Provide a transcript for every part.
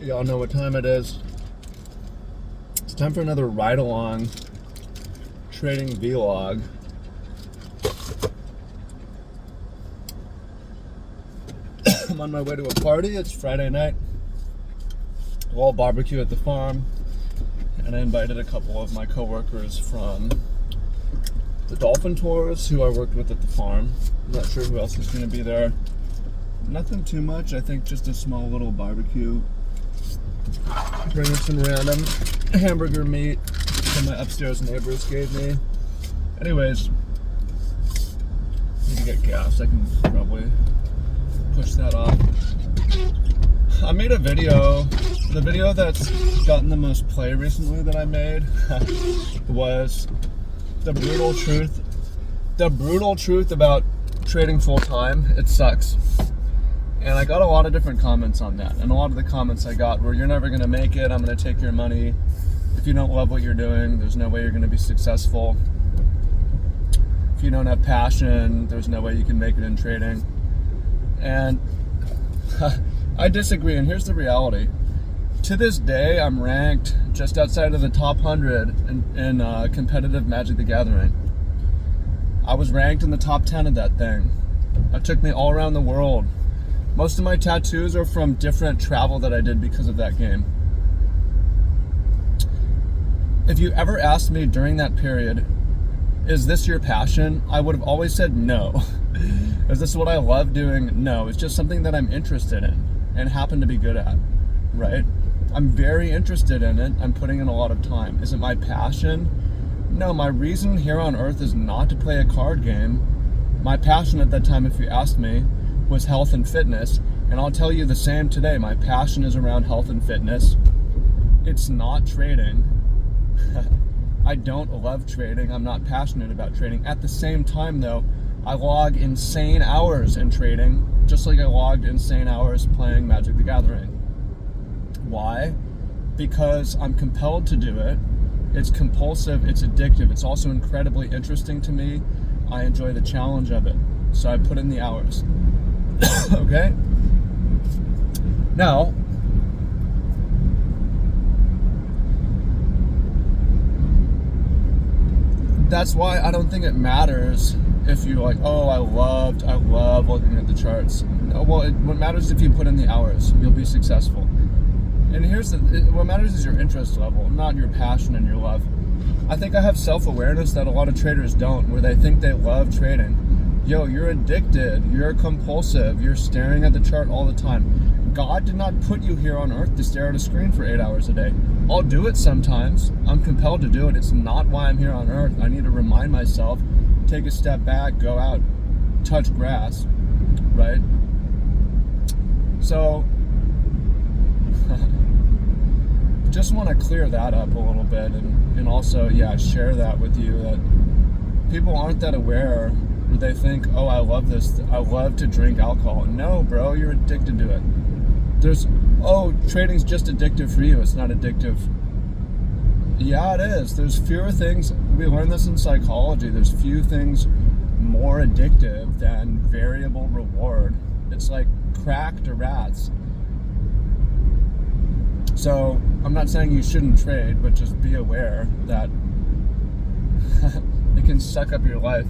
Y'all know what time it is. It's time for another ride-along trading vlog. I'm on my way to a party. It's Friday night. We'll barbecue at the farm. And I invited a couple of my coworkers from the dolphin tours who I worked with at the farm. I'm not sure who else is going to be there. Nothing too much. I think just a small little barbecue. Bringing some random hamburger meat that my upstairs neighbors gave me. Anyways, need to get gas. I can probably push that off. I made a video. The video that's gotten the most play recently that I made was the brutal truth. The brutal truth about trading full time. It sucks. And I got a lot of different comments on that. And a lot of the comments I got were, you're never going to make it. I'm going to take your money. If you don't love what you're doing, there's no way you're going to be successful. If you don't have passion, there's no way you can make it in trading. And I disagree. And here's the reality. To this day, I'm ranked just outside of the top 100 in competitive Magic the Gathering. I was ranked in the top 10 of that thing. It took me all around the world. Most of my tattoos are from different travel that I did because of that game. If you ever asked me during that period, is this your passion? I would have always said no. Is this what I love doing? No, it's just something that I'm interested in and happen to be good at, right? I'm very interested in it. I'm putting in a lot of time. Is it my passion? No, my reason here on earth is not to play a card game. My passion at that time, if you asked me, was health and fitness, and I'll tell you the same today. My passion is around health and fitness. It's not trading. I don't love trading. I'm not passionate about trading. At the same time though, I log insane hours in trading, just like I logged insane hours playing Magic the Gathering. Why? Because I'm compelled to do it. It's compulsive, it's addictive, it's also incredibly interesting to me. I enjoy the challenge of it, so I put in the hours. Okay? Now, that's why I don't think it matters if you're like, oh, I love looking at the charts. No, well, what matters is if you put in the hours, you'll be successful. And what matters is your interest level, not your passion and your love. I think I have self-awareness that a lot of traders don't, where they think they love trading. Yo, you're addicted, you're compulsive, you're staring at the chart all the time. God did not put you here on earth to stare at a screen for 8 hours a day. I'll do it sometimes. I'm compelled to do it. It's not why I'm here on earth. I need to remind myself, take a step back, go out, touch grass, right? So, just want to clear that up a little bit and also, share that with you, that people aren't that aware. They think, oh, I love this. I love to drink alcohol. No, bro, you're addicted to it. Trading's just addictive for you. It's not addictive. Yeah, it is. There's fewer things. We learn this in psychology. There's few things more addictive than variable reward. It's like crack to rats. So I'm not saying you shouldn't trade, but just be aware that it can suck up your life.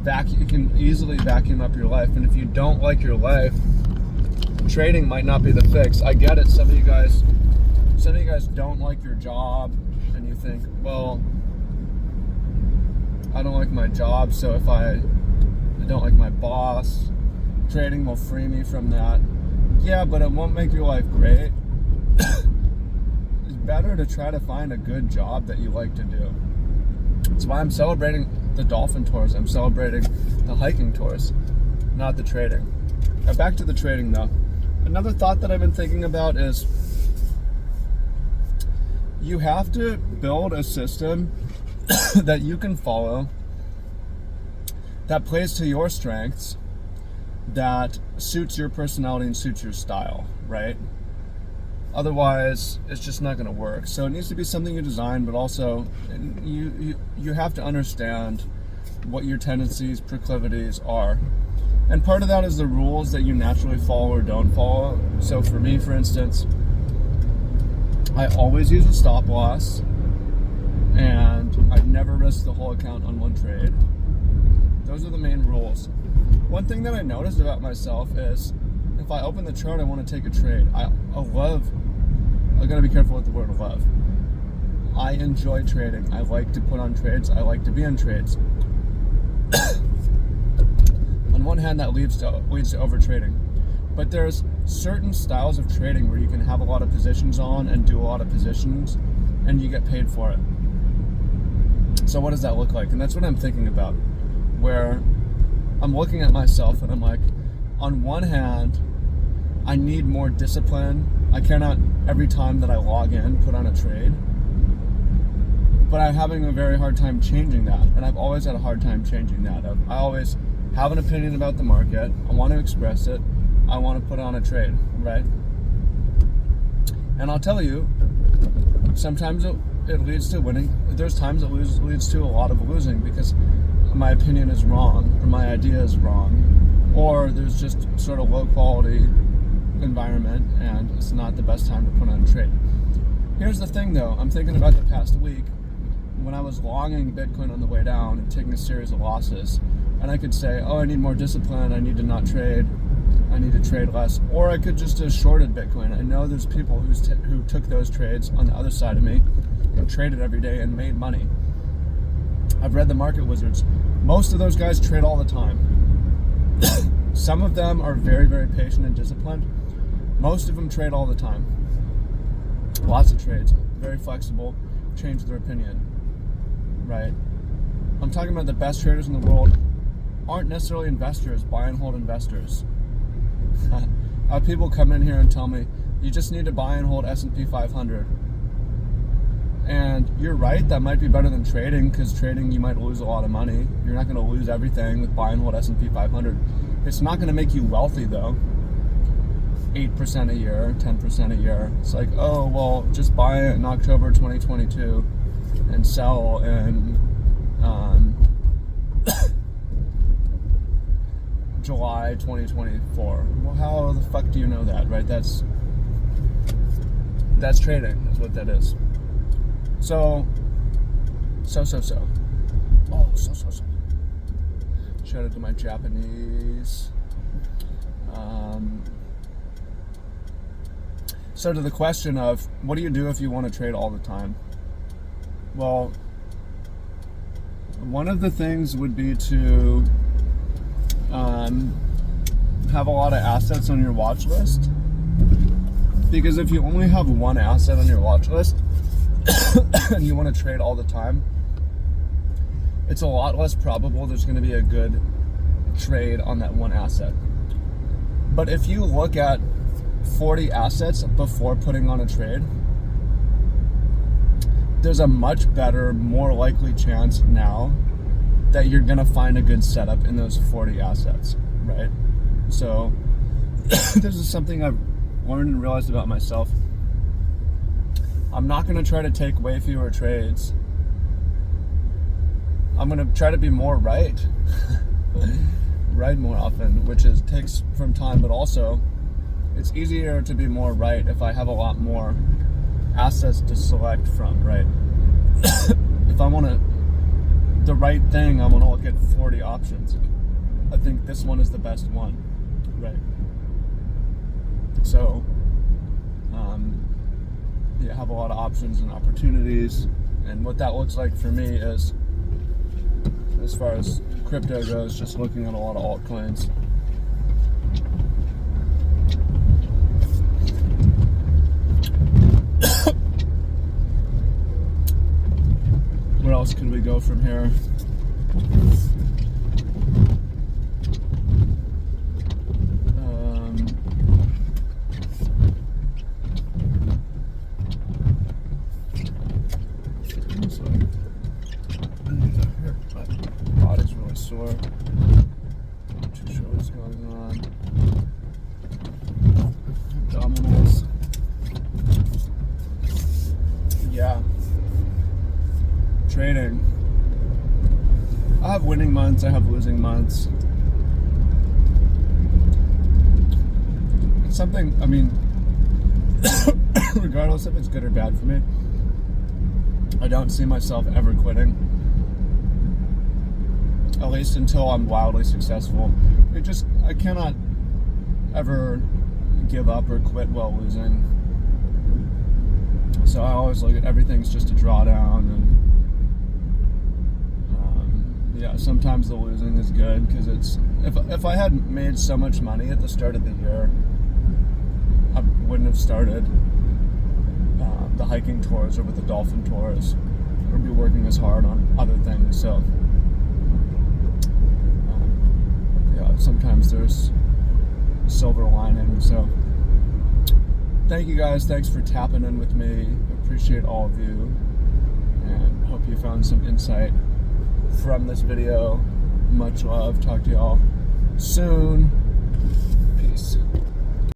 It can easily vacuum up your life, and if you don't like your life, trading might not be the fix. I get it. Some of you guys don't like your job, and you think, well, I don't like my job, so if I don't like my boss, trading will free me from that. Yeah, but it won't make your life great. It's better to try to find a good job that you like to do. That's why I'm celebrating the dolphin tours. I'm celebrating the hiking tours, not the trading. Now back to the trading though. Another thought that I've been thinking about is you have to build a system that you can follow, that plays to your strengths, that suits your personality and suits your style, right? Otherwise, it's just not going to work. So it needs to be something you design, but also you have to understand what your tendencies, proclivities are. And part of that is the rules that you naturally follow or don't follow. So for me, for instance, I always use a stop loss, and I never risk the whole account on one trade. Those are the main rules. One thing that I noticed about myself is if I open the chart, I want to take a trade. I gotta be careful with the word love. I enjoy trading. I like to put on trades. I like to be in trades. On one hand, that leads to over trading. But there's certain styles of trading where you can have a lot of positions on and do a lot of positions and you get paid for it. So what does that look like? And that's what I'm thinking about, where I'm looking at myself and I'm like, on one hand, I need more discipline. I cannot, every time that I log in, put on a trade. But I'm having a very hard time changing that. And I've always had a hard time changing that. I always have an opinion about the market. I want to express it. I want to put on a trade, right? And I'll tell you, sometimes it leads to winning. There's times it leads to a lot of losing because my opinion is wrong, or my idea is wrong, or there's just sort of low quality environment and it's not the best time to put on a trade. Here's the thing though, I'm thinking about the past week when I was longing Bitcoin on the way down and taking a series of losses, and I could say, oh, I need more discipline, I need to not trade, I need to trade less, or I could just have shorted Bitcoin. I know there's people who took those trades on the other side of me and traded every day and made money. I've read the Market Wizards. Most of those guys trade all the time. Some of them are very, very patient and disciplined. Most of them trade all the time. Lots of trades, very flexible, change their opinion, right? I'm talking about the best traders in the world aren't necessarily investors, buy and hold investors. People come in here and tell me, you just need to buy and hold S&P 500. And you're right, that might be better than trading, because trading you might lose a lot of money. You're not going to lose everything with buy and hold S&P 500. It's not going to make you wealthy though. 8% a year, 10% a year. It's like, oh, well, just buy it in October 2022 and sell in July 2024. Well, how the fuck do you know that, right? That's trading, is what that is. So. Oh, so. Shout out to my Japanese. So to the question of, what do you do if you want to trade all the time? Well, one of the things would be to have a lot of assets on your watch list. Because if you only have one asset on your watch list and you want to trade all the time, it's a lot less probable there's going to be a good trade on that one asset. But if you look at 40 assets before putting on a trade, there's a much better, more likely chance now that you're going to find a good setup in those 40 assets, right? So this is something I've learned and realized about myself. I'm not going to try to take way fewer trades. I'm going to try to be more right more often, which takes from time, but also it's easier to be more right if I have a lot more assets to select from, right? If I want the right thing, I want to look at 40 options. I think this one is the best one, right? So, you have a lot of options and opportunities, and what that looks like for me is, as far as crypto goes, just looking at a lot of altcoins. Where else can we go from here? My body's really sore. Not too sure what's going on. Abdominals. Yeah. Trading. I have winning months, I have losing months. It's something, I mean, regardless if it's good or bad for me, I don't see myself ever quitting. At least until I'm wildly successful. I cannot ever give up or quit while losing. So I always look at everything's just a drawdown, and yeah, sometimes the losing is good because it's if I had made so much money at the start of the year, I wouldn't have started the hiking tours or with the dolphin tours, or be working as hard on other things. So yeah, sometimes there's silver lining. So thank you guys. Thanks for tapping in with me. I appreciate all of you, and hope you found some insight from this video. Much love. Talk to y'all soon.